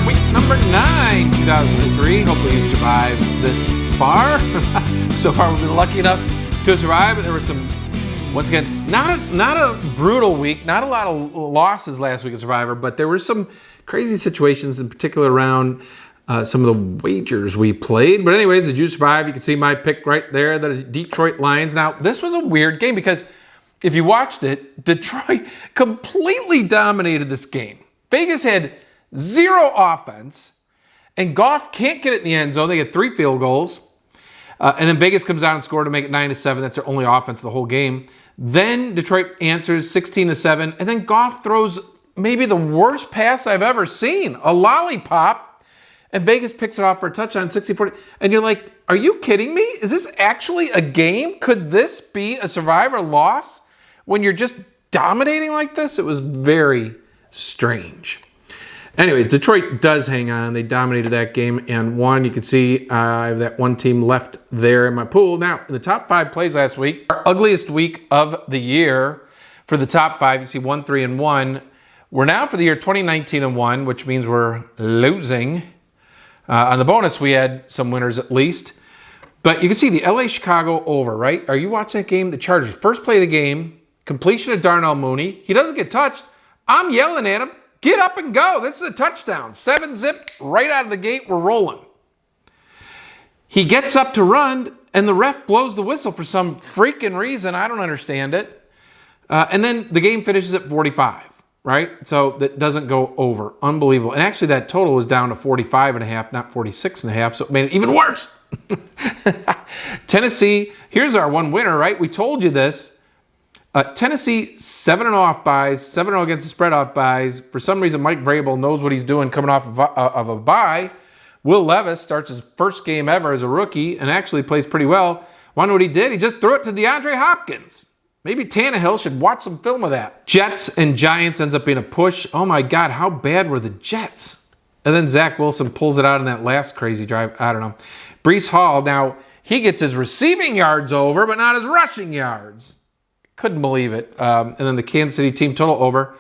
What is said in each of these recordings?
week number 9, 2003. Hopefully you survived this far. So far we've been lucky enough to survive, but there were some, once again, not a brutal week, not a lot of losses last week at Survivor, but there were some crazy situations, in particular around some of the wagers we played. But anyways, did you survive? You can see my pick right there, the Detroit Lions. Now, this was a weird game because if you watched it, Detroit completely dominated this game. Vegas had zero offense, and Goff can't get it in the end zone. They get 3 field goals. And then Vegas comes out and scored to make it 9-7. That's their only offense the whole game. Then Detroit answers 16-7. And then Goff throws maybe the worst pass I've ever seen, a lollipop. And Vegas picks it off for a touchdown, 60-40. And you're like, are you kidding me? Is this actually a game? Could this be a Survivor loss when you're just dominating like this? It was very strange. Anyways, Detroit does hang on. They dominated that game and won. You can see I have that one team left there in my pool. Now, in the top 5 plays last week, our ugliest week of the year for the top 5, you see 1, 3, and 1. We're now for the year 2019-1, which means we're losing. On the bonus, we had some winners at least. But you can see the LA-Chicago over, right? Are you watching that game? The Chargers, first play of the game, completion of Darnell Mooney. He doesn't get touched. I'm yelling at him. Get up and go. This is a touchdown. 7-zip right out of the gate. We're rolling. He gets up to run, and the ref blows the whistle for some freaking reason. I don't understand it. And then the game finishes at 45, right? So that doesn't go over. Unbelievable. And actually, that total was down to 45.5, not 46.5, so it made it even worse. Tennessee, here's our one winner, right? We told you this. Tennessee, 7-0 off buys, 7-0 against the spread off buys. For some reason, Mike Vrabel knows what he's doing coming off of a bye. Will Levis starts his first game ever as a rookie and actually plays pretty well. Wonder what he did? He just threw it to DeAndre Hopkins. Maybe Tannehill should watch some film of that. Jets and Giants ends up being a push. Oh my God, how bad were the Jets? And then Zach Wilson pulls it out in that last crazy drive. I don't know. Breece Hall, now he gets his receiving yards over, but not his rushing yards. Couldn't believe it. And then the Kansas City team total over.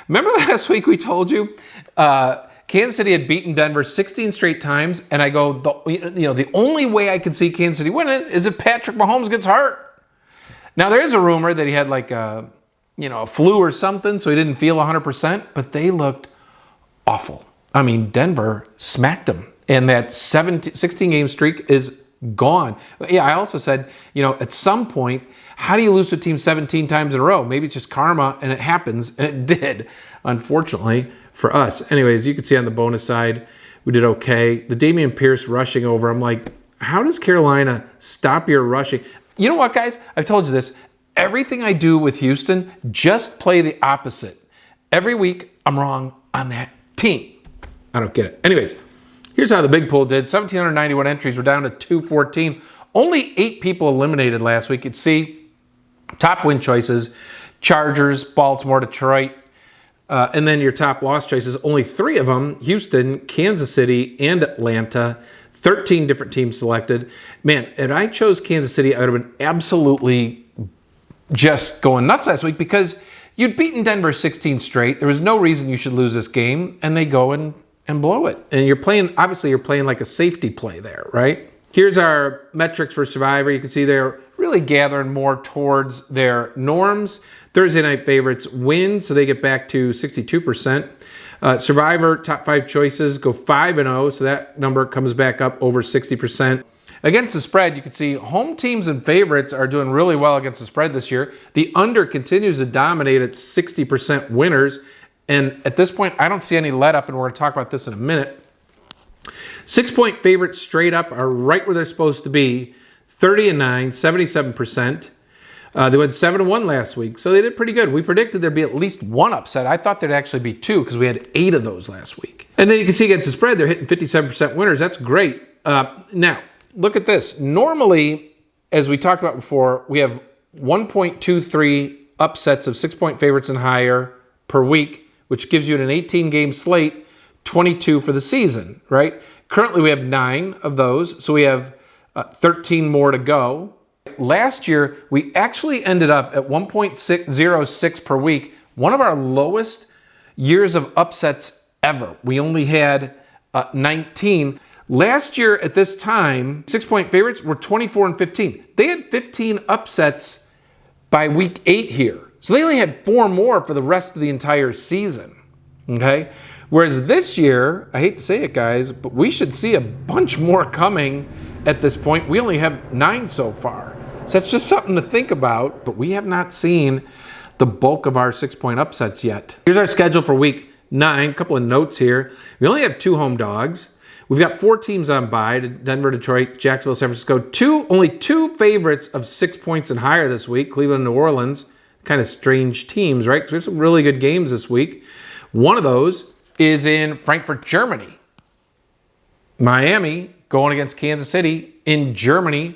Remember last week we told you Kansas City had beaten Denver 16 straight times, and I go, the only way I can see Kansas City winning is if Patrick Mahomes gets hurt. Now there is a rumor that he had like a flu or something, so he didn't feel 100%, but they looked awful. I mean, Denver smacked them, and that 16-game streak is gone. Yeah, I also said, at some point, how do you lose to a team 17 times in a row? Maybe it's just karma, and it happens, and it did, unfortunately, for us. Anyways, you can see on the bonus side, we did okay. The Dameon Pierce rushing over, I'm like, how does Carolina stop your rushing? You know what, guys? I've told you this. Everything I do with Houston, just play the opposite. Every week, I'm wrong on that team. I don't get it. Anyways, here's how the big pool did. 1,791 entries. We're down to 214. Only 8 people eliminated last week. You'd see top win choices, Chargers, Baltimore, Detroit, and then your top loss choices, only 3 of them, Houston, Kansas City, and Atlanta. 13 different teams selected. Man, if I chose Kansas City, I would have been absolutely just going nuts last week because you'd beaten Denver 16 straight. There was no reason you should lose this game, and they go and blow it. And you're playing like a safety play there, right? Here's our metrics for Survivor. You can see they're really gathering more towards their norms. Thursday night favorites win, so they get back to 62%. Survivor top 5 choices go 5-0, so that number comes back up over 60%. Against the spread, you can see home teams and favorites are doing really well against the spread this year. The under continues to dominate at 60% winners. And at this point, I don't see any let up, and we're going to talk about this in a minute. 6-point favorites straight up are right where they're supposed to be. 30-9, 77%. They went 7-1 last week, so they did pretty good. We predicted there'd be at least 1 upset. I thought there'd actually be 2 because we had 8 of those last week. And then you can see against the spread, they're hitting 57% winners. That's great. Now, look at this. Normally, as we talked about before, we have 1.23 upsets of 6-point favorites and higher per week, which gives you an 18-game slate, 22 for the season, right? Currently, we have 9 of those, so we have 13 more to go. Last year, we actually ended up at 1.606 per week, one of our lowest years of upsets ever. We only had 19. Last year at this time, 6-point favorites were 24 and 15. They had 15 upsets by week 8 here. So they only had 4 more for the rest of the entire season. Okay? Whereas this year, I hate to say it, guys, but we should see a bunch more coming at this point. We only have 9 so far. So that's just something to think about, but we have not seen the bulk of our 6-point upsets yet. Here's our schedule for week 9. A couple of notes here. We only have 2 home dogs. We've got 4 teams on bye: Denver, Detroit, Jacksonville, San Francisco. Only 2 favorites of 6 points and higher this week: Cleveland and New Orleans. Kind of strange teams, right? Because we have some really good games this week. One of those is in Frankfurt, Germany. Miami going against Kansas City in Germany.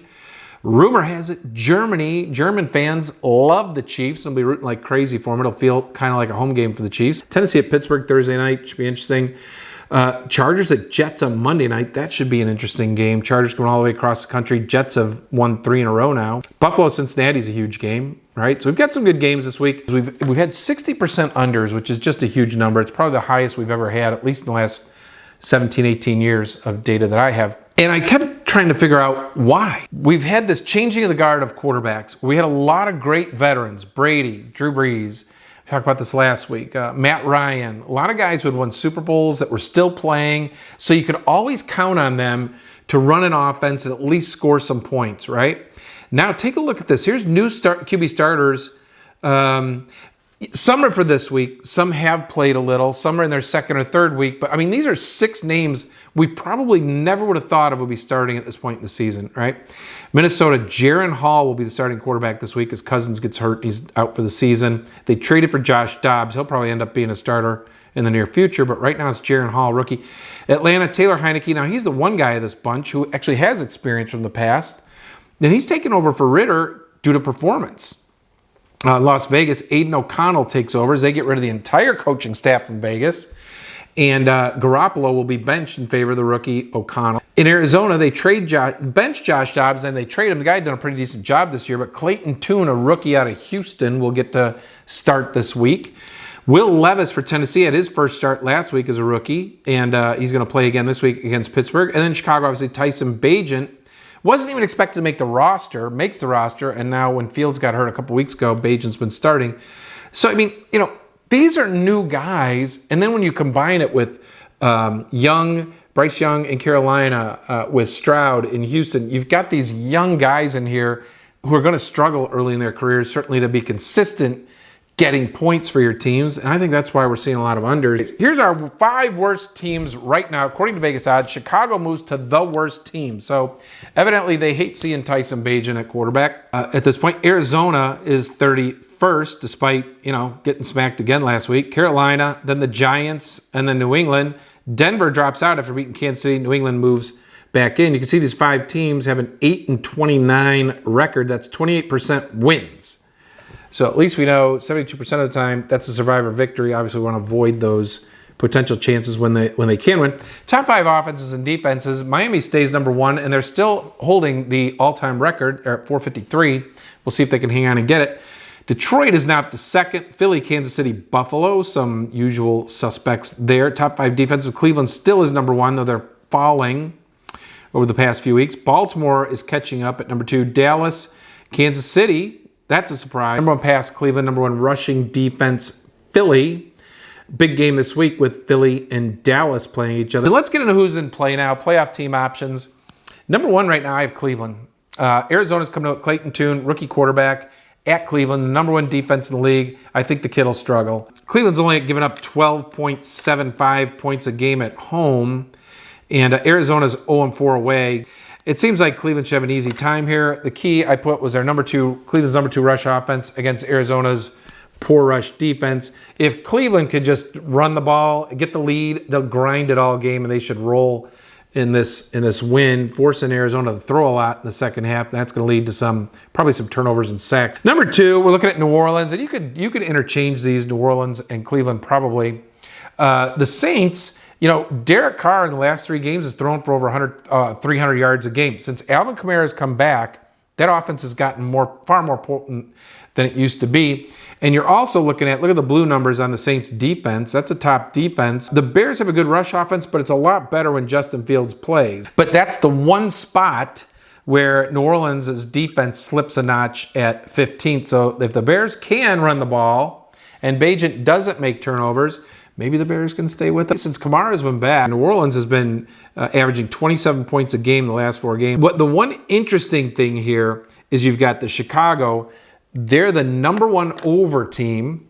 Rumor has it German fans love the Chiefs and will be rooting like crazy for them. It'll feel kind of like a home game for the Chiefs. Tennessee at Pittsburgh Thursday night should be interesting. Chargers at Jets on Monday night. That should be an interesting game. Chargers going all the way across the country. Jets have won 3 in a row now. Buffalo Cincinnati is a huge game, right? So we've got some good games this week. We've had 60% unders, which is just a huge number. It's probably the highest we've ever had, at least in the last 17, 18 years of data that I have. And I kept trying to figure out why. We've had this changing of the guard of quarterbacks. We had a lot of great veterans: Brady, Drew Brees. We talked about this last week. Matt Ryan. A lot of guys who had won Super Bowls that were still playing. So you could always count on them to run an offense and at least score some points, right? Now take a look at this. Here's new QB starters. Some are for this week. Some have played a little. Some are in their second or third week. But, I mean, these are 6 names we probably never would have thought of would be starting at this point in the season, right? Minnesota, Jaron Hall will be the starting quarterback this week. His Cousins gets hurt. He's out for the season. They traded for Josh Dobbs. He'll probably end up being a starter in the near future. But right now it's Jaron Hall, rookie. Atlanta, Taylor Heineke. Now, he's the one guy of this bunch who actually has experience from the past. Then he's taken over for Ritter due to performance. Las Vegas, Aiden O'Connell takes over as they get rid of the entire coaching staff from Vegas. And Garoppolo will be benched in favor of the rookie O'Connell. In Arizona, they bench Josh Dobbs, and they trade him. The guy had done a pretty decent job this year, but Clayton Tune, a rookie out of Houston, will get to start this week. Will Levis for Tennessee had his first start last week as a rookie, and he's going to play again this week against Pittsburgh. And then Chicago, obviously, Tyson Bagent. Wasn't even expected to make the roster, makes the roster, and now when Fields got hurt a couple weeks ago, Bagent's been starting. So, I mean, these are new guys, and then when you combine it with Bryce Young in Carolina, with Stroud in Houston, you've got these young guys in here who are going to struggle early in their careers, certainly to be consistent getting points for your teams, and I think that's why we're seeing a lot of unders. Here's our 5 worst teams right now. According to Vegas odds, Chicago moves to the worst team. So evidently they hate seeing Tyson Bagent at quarterback. At this point, Arizona is 31st, despite, getting smacked again last week. Carolina, then the Giants, and then New England. Denver drops out after beating Kansas City. New England moves back in. You can see these 5 teams have an 8-29 record. That's 28% wins. So at least we know 72% of the time that's a survivor victory. Obviously, we want to avoid those potential chances when they can win. Top 5 offenses and defenses. Miami stays number 1, and they're still holding the all-time record at 453. We'll see if they can hang on and get it. Detroit is now up to 2nd. Philly, Kansas City, Buffalo. Some usual suspects there. Top 5 defenses. Cleveland still is number 1, though they're falling over the past few weeks. Baltimore is catching up at number 2. Dallas, Kansas City. That's a surprise. Number 1 pass, Cleveland. Number 1 rushing defense, Philly. Big game this week with Philly and Dallas playing each other. So let's get into who's in play now. Playoff team options. Number 1 right now, I have Cleveland. Arizona's coming out with Clayton Tune, rookie quarterback at Cleveland. Number 1 defense in the league. I think the kid will struggle. Cleveland's only given up 12.75 points a game at home. And Arizona's 0-4 away. It seems like Cleveland should have an easy time here. The key I put was their Cleveland's number 2 rush offense against Arizona's poor rush defense. If Cleveland could just run the ball, get the lead, they'll grind it all game, and they should roll in this win, forcing Arizona to throw a lot in the second half. That's going to lead to probably some turnovers and sacks. Number 2, we're looking at New Orleans, and you could interchange these, New Orleans and Cleveland probably. The Saints. Derek Carr in the last 3 games has thrown for over 300 yards a game. Since Alvin Kamara has come back, that offense has gotten far more potent than it used to be. And you're also look at the blue numbers on the Saints defense. That's a top defense. The Bears have a good rush offense, but it's a lot better when Justin Fields plays. But that's the one spot where New Orleans' defense slips a notch at 15th. So if the Bears can run the ball and Bagent doesn't make turnovers, maybe the Bears can stay with it. Since Kamara's been back, New Orleans has been averaging 27 points a game the last 4 games. The one interesting thing here is you've got the Chicago. They're the number 1 over team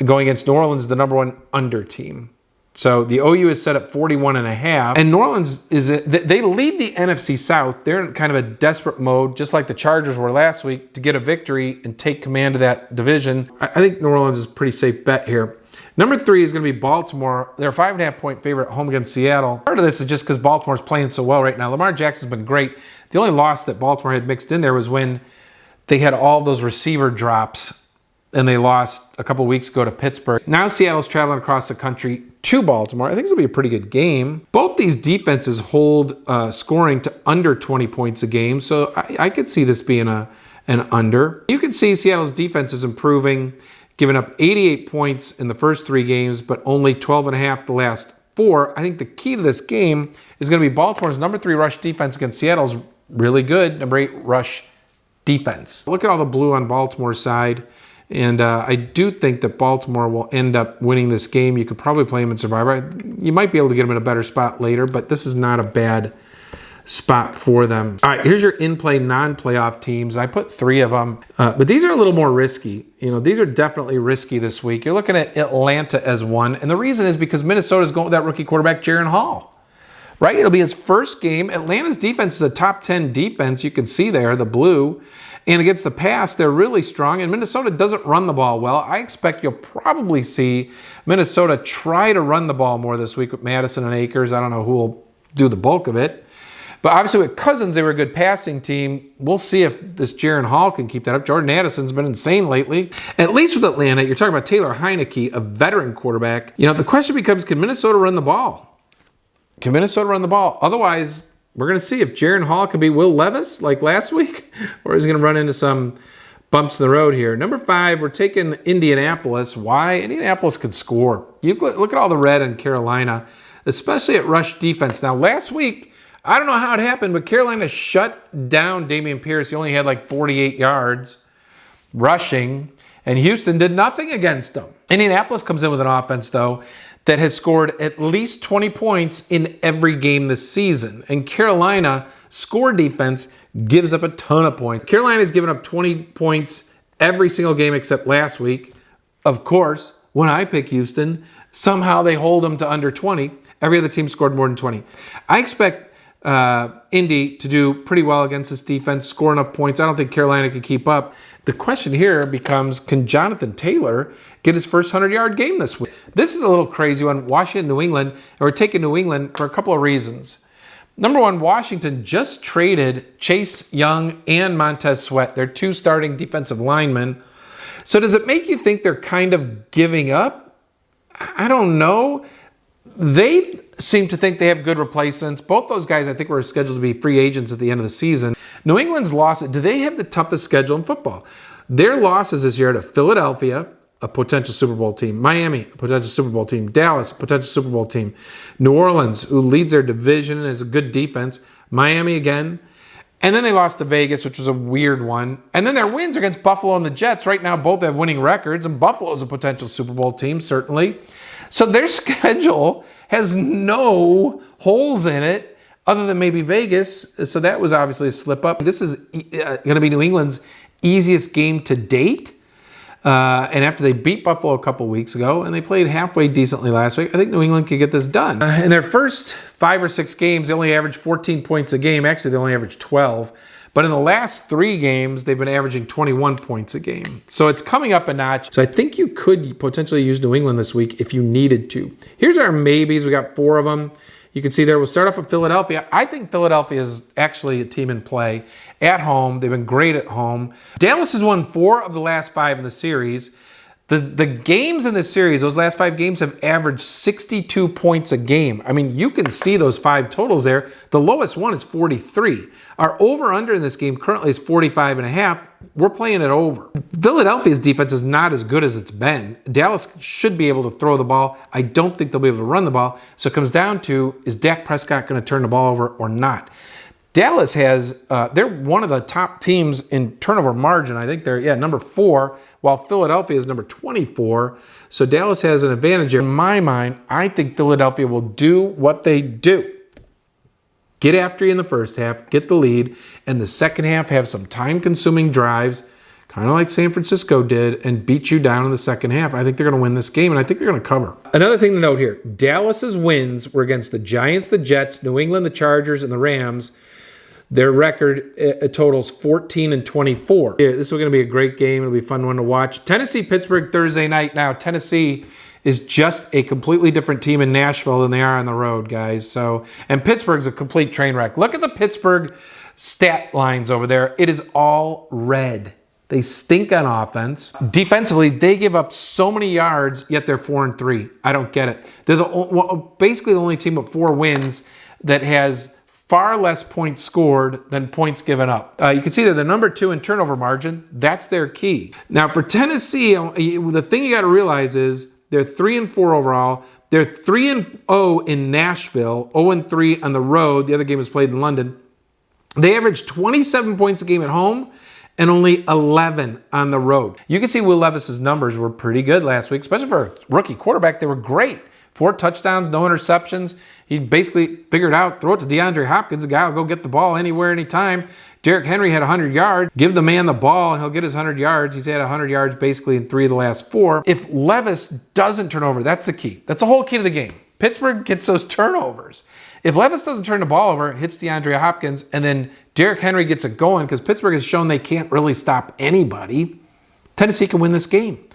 going against New Orleans, the number 1 under team. So the OU is set up 41.5. And New Orleans they lead the NFC South. They're in kind of a desperate mode, just like the Chargers were last week, to get a victory and take command of that division. I think New Orleans is a pretty safe bet here. Number 3 is going to be Baltimore. They're a 5.5-point favorite at home against Seattle. Part of this is just because Baltimore's playing so well right now. Lamar Jackson's been great. The only loss that Baltimore had mixed in there was when they had all those receiver drops and they lost a couple weeks ago to Pittsburgh. Now Seattle's traveling across the country to Baltimore. I think this will be a pretty good game. Both these defenses hold scoring to under 20 points a game, so I could see this being an under. You can see Seattle's defense is improving, giving up 88 points in the first 3 games, but only 12.5 the last 4. I think the key to this game is going to be Baltimore's number 3 rush defense against Seattle's really good number 8 rush defense. Look at all the blue on Baltimore's side, and I do think that Baltimore will end up winning this game. You could probably play them in Survivor. You might be able to get them in a better spot later, but this is not a bad spot for them. All right, here's your in-play non-playoff teams. I put 3 of them, but these are a little more risky. These are definitely risky this week. You're looking at Atlanta as one, and the reason is because Minnesota's going with that rookie quarterback, Jaren Hall. Right? It'll be his first game. Atlanta's defense is a top 10 defense. You can see there, the blue. And against the pass, they're really strong. And Minnesota doesn't run the ball well. I expect you'll probably see Minnesota try to run the ball more this week with Madison and Akers. I don't know who will do the bulk of it. But obviously with Cousins, they were a good passing team. We'll see if this Jaren Hall can keep that up. Jordan Addison's been insane lately. At least with Atlanta, you're talking about Taylor Heineke, a veteran quarterback. The question becomes, can Minnesota run the ball? Can Minnesota run the ball? Otherwise, we're going to see if Jaren Hall can be Will Levis like last week, or is he going to run into some bumps in the road here. Number 5, we're taking Indianapolis. Why? Indianapolis can score. You look at all the red in Carolina, especially at rush defense. Now, last week, I don't know how it happened, but Carolina shut down Dameon Pierce. He only had like 48 yards rushing, and Houston did nothing against them. Indianapolis comes in with an offense, though, that has scored at least 20 points in every game this season. And Carolina score defense gives up a ton of points. Carolina's given up 20 points every single game except last week. Of course, when I pick Houston, somehow they hold them to under 20. Every other team scored more than 20. I expect Indy to do pretty well against this defense, score enough points. I don't think Carolina can keep up. The question here becomes, can Jonathan Taylor get his first 100-yard game this week? This is a little crazy one. Washington, New England, and we're taking New England for a couple of reasons. Number 1, Washington just traded Chase Young and Montez Sweat. They're 2 starting defensive linemen. So does it make you think they're kind of giving up? I don't know. They seem to think they have good replacements. Both those guys, I think, were scheduled to be free agents at the end of the season. New England's loss, do they have the toughest schedule in football? Their losses this year to Philadelphia, a potential Super Bowl team, Miami, a potential Super Bowl team, Dallas, a potential Super Bowl team, New Orleans, who leads their division and has a good defense, Miami again, and then they lost to Vegas, which was a weird one. And then their wins against Buffalo and the Jets. Right now, both have winning records, and Buffalo's a potential Super Bowl team, certainly. So their schedule has no holes in it other than maybe Vegas. So that was obviously a slip up. This is going to be New England's easiest game to date. And after they beat Buffalo a couple weeks ago, and they played halfway decently last week, I think New England could get this done. In their first 5 or 6 games, they only averaged 14 points a game. Actually, they only averaged 12. But in the last 3 games, they've been averaging 21 points a game. So it's coming up a notch. So I think you could potentially use New England this week if you needed to. Here's our maybes. We got 4 of them. You can see there, we'll start off with Philadelphia. I think Philadelphia is actually a team in play at home. They've been great at home. Dallas has won 4 of the last 5 in the series. The games in this series, those last 5 games, have averaged 62 points a game. I mean, you can see those 5 totals there. The lowest one is 43. Our over-under in this game currently is 45.5. We're playing it over. Philadelphia's defense is not as good as it's been. Dallas should be able to throw the ball. I don't think they'll be able to run the ball. So it comes down to, is Dak Prescott going to turn the ball over or not? Dallas has, they're one of the top teams in turnover margin. I think they're, number 4, while Philadelphia is number 24. So Dallas has an advantage here. In my mind, I think Philadelphia will do what they do. Get after you in the first half, get the lead, and the second half have some time-consuming drives, kind of like San Francisco did, and beat you down in the second half. I think they're going to win this game, and I think they're going to cover. Another thing to note here, Dallas's wins were against the Giants, the Jets, New England, the Chargers, and the Rams. Their record totals 14-24. This is going to be a great game. It'll be a fun one to watch. Tennessee-Pittsburgh Thursday night. Now, Tennessee is just a completely different team in Nashville than they are on the road, guys. So, and Pittsburgh's a complete train wreck. Look at the Pittsburgh stat lines over there. It is all red. They stink on offense. Defensively, they give up so many yards, yet they're 4-3. I don't get it. They're basically the only team with 4 wins that has far less points scored than points given up. You can see they're the number 2 in turnover margin. That's their key. Now for Tennessee, the thing you got to realize is they're 3-4 overall. They're 3-0 in Nashville, 0-3 on the road. The other game was played in London. They average 27 points a game at home and only 11 on the road. You can see Will Levis's numbers were pretty good last week, especially for a rookie quarterback. They were great. 4 touchdowns, no interceptions. He basically figured out, throw it to DeAndre Hopkins. The guy will go get the ball anywhere, anytime. Derrick Henry had 100 yards. Give the man the ball, and he'll get his 100 yards. He's had 100 yards basically in 3 of the last 4. If Levis doesn't turn over, that's the key. That's the whole key to the game. Pittsburgh gets those turnovers. If Levis doesn't turn the ball over, hits DeAndre Hopkins, and then Derrick Henry gets it going, because Pittsburgh has shown they can't really stop anybody, Tennessee can win this game.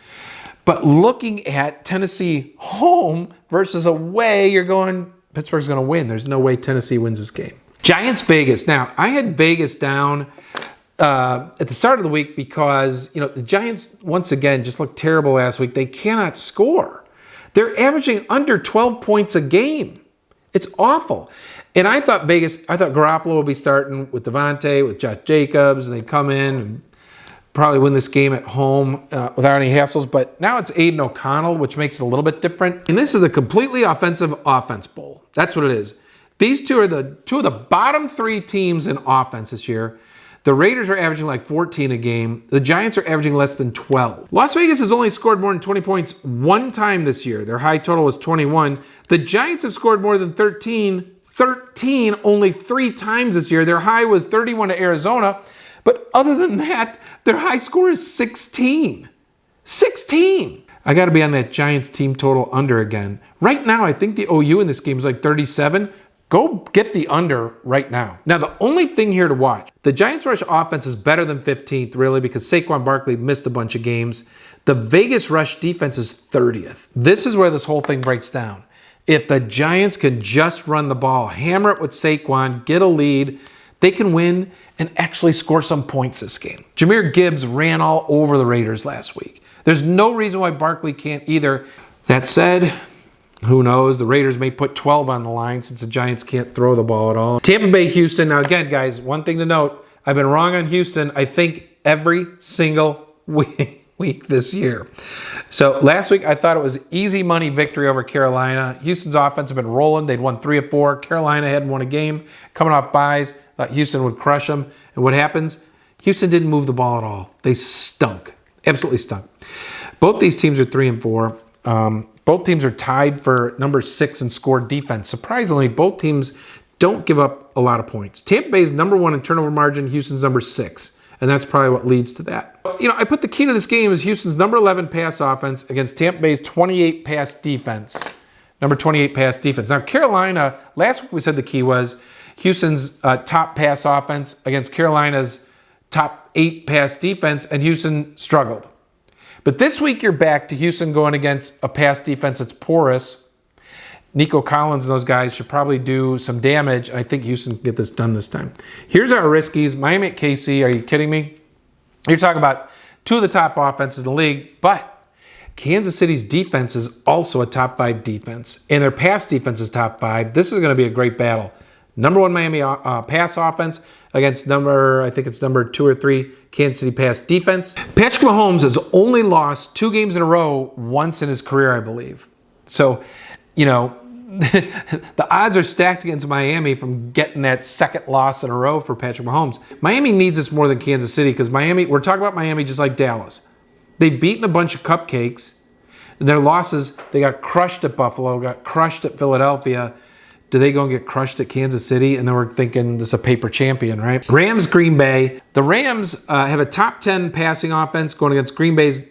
But looking at Tennessee home versus away, you're going, Pittsburgh's going to win. There's no way Tennessee wins this game. Giants-Vegas. Now, I had Vegas down at the start of the week because, the Giants, once again, just looked terrible last week. They cannot score. They're averaging under 12 points a game. It's awful. And I thought Garoppolo would be starting with Devontae, with Josh Jacobs, and they come in and probably win this game at home without any hassles. But now it's Aiden O'Connell, which makes it a little bit different. And this is a completely offensive offense bowl. That's what it is. These two are the 2 of the bottom 3 teams in offense this year. The Raiders are averaging like 14 a game. The Giants are averaging less than 12. Las Vegas has only scored more than 20 points 1 time this year. Their high total was 21. The Giants have scored more than 13 only 3 times this year. Their high was 31 to Arizona. But other than that, their high score is 16. 16! I got to be on that Giants team total under again. Right now, I think the OU in this game is like 37. Go get the under right now. Now, the only thing here to watch, the Giants' rush offense is better than 15th, really, because Saquon Barkley missed a bunch of games. The Vegas rush defense is 30th. This is where this whole thing breaks down. If the Giants can just run the ball, hammer it with Saquon, get a lead, they can win and actually score some points this game. Jahmyr Gibbs ran all over the Raiders last week. There's no reason why Barkley can't either. That said, who knows? The Raiders may put 12 on the line since the Giants can't throw the ball at all. Tampa Bay, Houston. Now again, guys, one thing to note. I've been wrong on Houston, I think, every single week this year. So last week, I thought it was easy money victory over Carolina. Houston's offense had been rolling. They'd won 3 of 4. Carolina hadn't won a game. Coming off byes, thought Houston would crush them. And what happens? Houston didn't move the ball at all. They stunk. Absolutely stunk. Both these teams are 3-4. Both teams are tied for number 6 in scored defense. Surprisingly, both teams don't give up a lot of points. Tampa Bay is number 1 in turnover margin. Houston's number 6. And that's probably what leads to that. I put the key to this game is Houston's number 11 pass offense against Tampa Bay's 28 pass defense. Number 28 pass defense. Now, Carolina, last week we said the key was Houston's top pass offense against Carolina's top 8 pass defense, and Houston struggled. But this week you're back to Houston going against a pass defense that's porous. Nico Collins and those guys should probably do some damage. I think Houston can get this done this time. Here's our riskies. Miami at KC. Are you kidding me? You're talking about 2 of the top offenses in the league. But Kansas City's defense is also a top 5 defense, and their pass defense is top 5. This is going to be a great battle. Number 1 Miami pass offense against number 2 or 3 Kansas City pass defense. Patrick Mahomes has only lost 2 games in a row once in his career, I believe. So, you know, the odds are stacked against Miami from getting that second loss in a row for Patrick Mahomes. Miami needs this more than Kansas City because we're talking about Miami just like Dallas. They've beaten a bunch of cupcakes. Their losses, they got crushed at Buffalo, got crushed at Philadelphia. Do they go and get crushed at Kansas City? And then we're thinking this is a paper champion, right? Rams, Green Bay. The Rams have a top 10 passing offense going against Green Bay's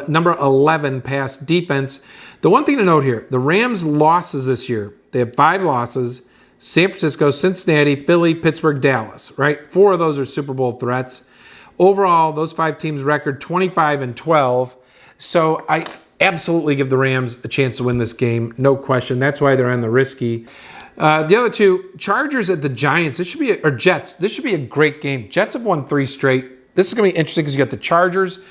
number 11 pass defense. The one thing to note here, the Rams' losses this year, they have 5 losses. San Francisco, Cincinnati, Philly, Pittsburgh, Dallas, right? 4 of those are Super Bowl threats. Overall, those 5 teams record 25-12. So I absolutely give the Rams a chance to win this game. No question. That's why they're on the risky. The other 2, Chargers at the Giants. Jets. This should be a great game. Jets have won 3 straight. This is going to be interesting because you got the Chargers,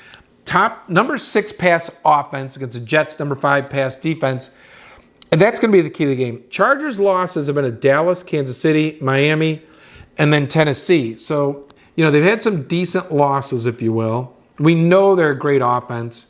number 6 pass offense against the Jets, number 5 pass defense. And that's going to be the key to the game. Chargers losses have been at Dallas, Kansas City, Miami, and then Tennessee. So, you know, they've had some decent losses, if you will. We know they're a great offense.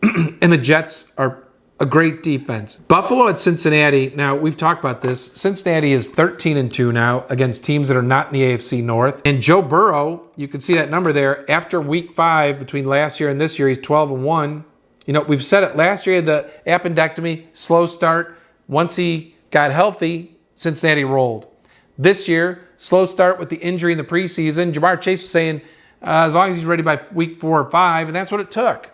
And the Jets are a great defense. Buffalo at Cincinnati. Now, we've talked about this. Cincinnati is 13-2 now against teams that are not in the AFC North. And Joe Burrow, you can see that number there. After week 5, between last year and this year, he's 12-1. You know, we've said it. Last year, the appendectomy, slow start. Once he got healthy, Cincinnati rolled. This year, slow start with the injury in the preseason. Jamar Chase was saying as long as he's ready by week 4 or 5, and that's what it took.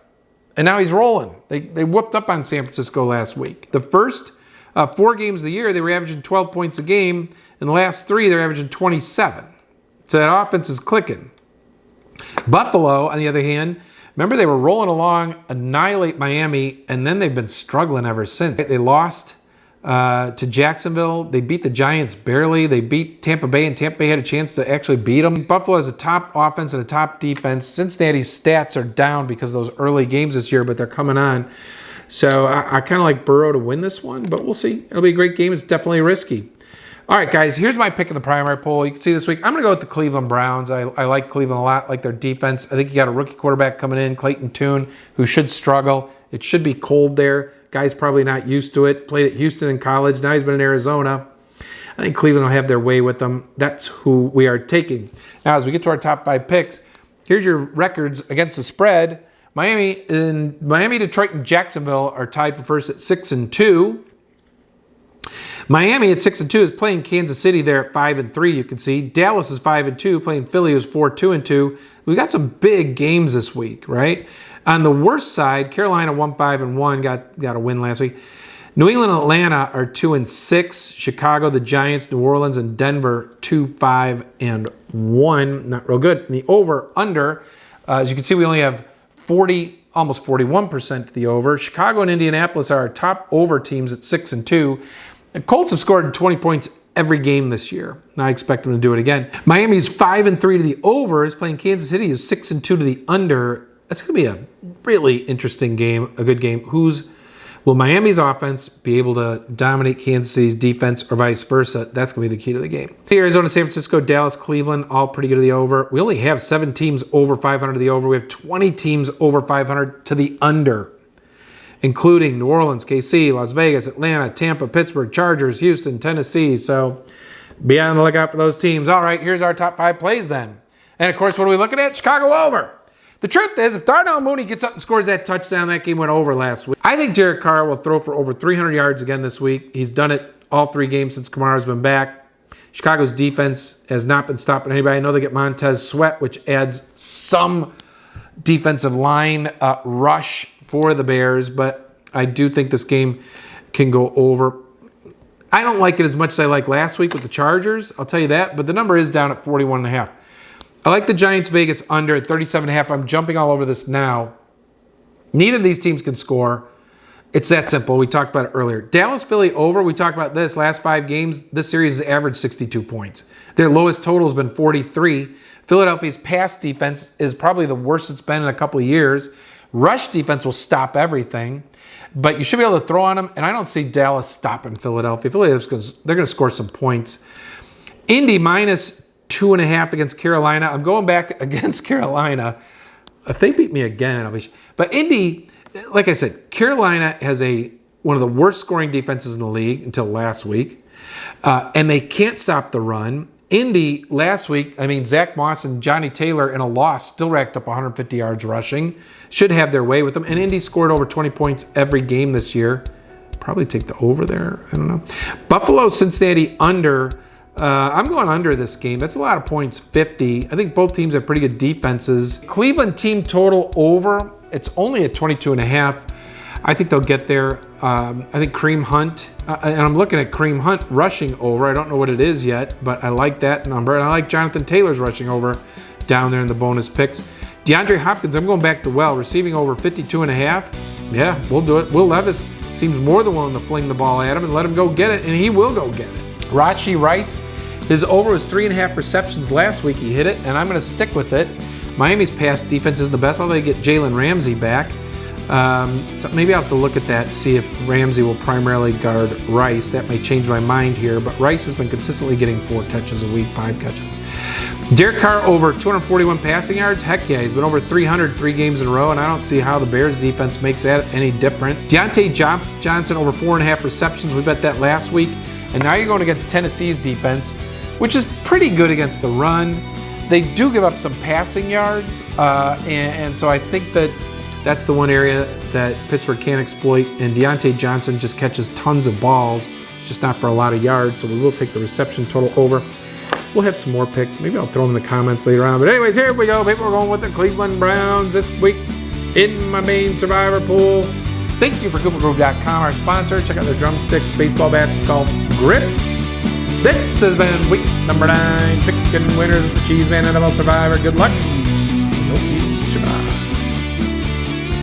And now he's rolling. They whooped up on San Francisco last week. The first 4 games of the year, they were averaging 12 points a game. In the last 3, they're averaging 27. So that offense is clicking. Buffalo, on the other hand, remember they were rolling along, annihilate Miami, and then they've been struggling ever since. They lost to Jacksonville. They beat the Giants barely. They beat Tampa Bay, and Tampa Bay had a chance to actually beat them. Buffalo has a top offense and a top defense. Cincinnati's stats are down because of those early games this year, but they're coming on. So I kind of like Burrow to win this one, but we'll see. It'll be a great game. It's definitely risky. All right, guys, here's my pick in the primary poll. You can see this week, I'm going to go with the Cleveland Browns. I like Cleveland a lot, like their defense. I think you got a rookie quarterback coming in, Clayton Tune, who should struggle. It should be cold there. Guy's probably not used to it. Played at Houston in college. Now he's been in Arizona. I think Cleveland will have their way with them. That's who we are taking. Now, as we get to our top 5 picks, here's your records against the spread. Miami, Detroit, and Jacksonville are tied for first at 6-2. Miami at 6-2 is playing Kansas City there at 5-3. You can see Dallas is 5-2, playing Philly, who's 4-2. We got some big games this week, right? On the worst side, Carolina 1-5-1, got a win last week. New England and Atlanta are 2-6. Chicago, the Giants, New Orleans, and Denver 2-5-1. Not real good. And the over/under, as you can see, we only have almost 41% to the over. Chicago and Indianapolis are our top over teams at 6-2. The Colts have scored 20 points every game this year. And I expect them to do it again. Miami's 5-3 to the over, is playing Kansas City, is 6-2 to the under. That's going to be a really interesting game, a good game. Will Miami's offense be able to dominate Kansas City's defense or vice versa? That's going to be the key to the game. Arizona, San Francisco, Dallas, Cleveland, all pretty good to the over. We only have 7 teams over 500 to the over. We have 20 teams over 500 to the under, including New Orleans, KC, Las Vegas, Atlanta, Tampa, Pittsburgh, Chargers, Houston, Tennessee. So be on the lookout for those teams. All right, here's our top 5 plays then. And, of course, what are we looking at? Chicago over. The truth is, if Darnell Mooney gets up and scores that touchdown, that game went over last week. I think Derek Carr will throw for over 300 yards again this week. He's done it all 3 games since Kamara's been back. Chicago's defense has not been stopping anybody. I know they get Montez Sweat, which adds some defensive line rush for the Bears, but I do think this game can go over. I don't like it as much as I like last week with the Chargers, I'll tell you that, but the number is down at 41.5. I like the Giants Vegas under at 37.5. I'm jumping all over this now. Neither of these teams can score. It's that simple. We talked about it earlier. Dallas Philly over. We talked about this. Last 5 games, this series has averaged 62 points. Their lowest total has been 43. Philadelphia's pass defense is probably the worst it's been in a couple of years. rush defense will stop everything, but you should be able to throw on them, and I don't see Dallas stopping Philadelphia. Philadelphia's they're going to score some points. Indy minus 2.5 against Carolina. I'm going back against Carolina. If they beat me again, I'll be... But Indy, like I said, Carolina has one of the worst scoring defenses in the league until last week, and they can't stop the run. Indy last week, Zach Moss and Johnny Taylor in a loss still racked up 150 yards rushing. Should have their way with them. And Indy scored over 20 points every game this year. Probably take the over there. I don't know. Buffalo, Cincinnati under. I'm going under this game. That's a lot of points, 50. I think both teams have pretty good defenses. Cleveland team total over. It's only at 22.5. I think they'll get there. I think Kareem Hunt, and I'm looking at Kareem Hunt rushing over. I don't know what it is yet, but I like that number. And I like Jonathan Taylor's rushing over down there in the bonus picks. DeAndre Hopkins, I'm going back to receiving over 52.5. Yeah, we'll do it. Will Levis seems more than willing to fling the ball at him and let him go get it, and he will go get it. Rashee Rice, his over was 3.5 receptions last week. He hit it, and I'm going to stick with it. Miami's pass defense is the best, although they get Jalen Ramsey back. So maybe I'll have to look at that, see if Ramsey will primarily guard Rice. That may change my mind here, but Rice has been consistently getting 4 catches a week, 5 catches. Derek Carr over 241 passing yards. Heck yeah, he's been over 300 3 games in a row, and I don't see how the Bears defense makes that any different. Deontay Johnson over 4.5 receptions. We bet that last week. And now you're going against Tennessee's defense, which is pretty good against the run. They do give up some passing yards, and so I think that's the one area that Pittsburgh can't exploit. And Deontay Johnson just catches tons of balls, just not for a lot of yards. So we will take the reception total over. We'll have some more picks. Maybe I'll throw them in the comments later on. But anyways, here we go. People are going with the Cleveland Browns this week in my main survivor pool. Thank you for CooperGroup.com, our sponsor. Check out their drumsticks, baseball bats, golf grips. This has been week number 9. Picking winners with the Cheezeman NFL Survivor. Good luck.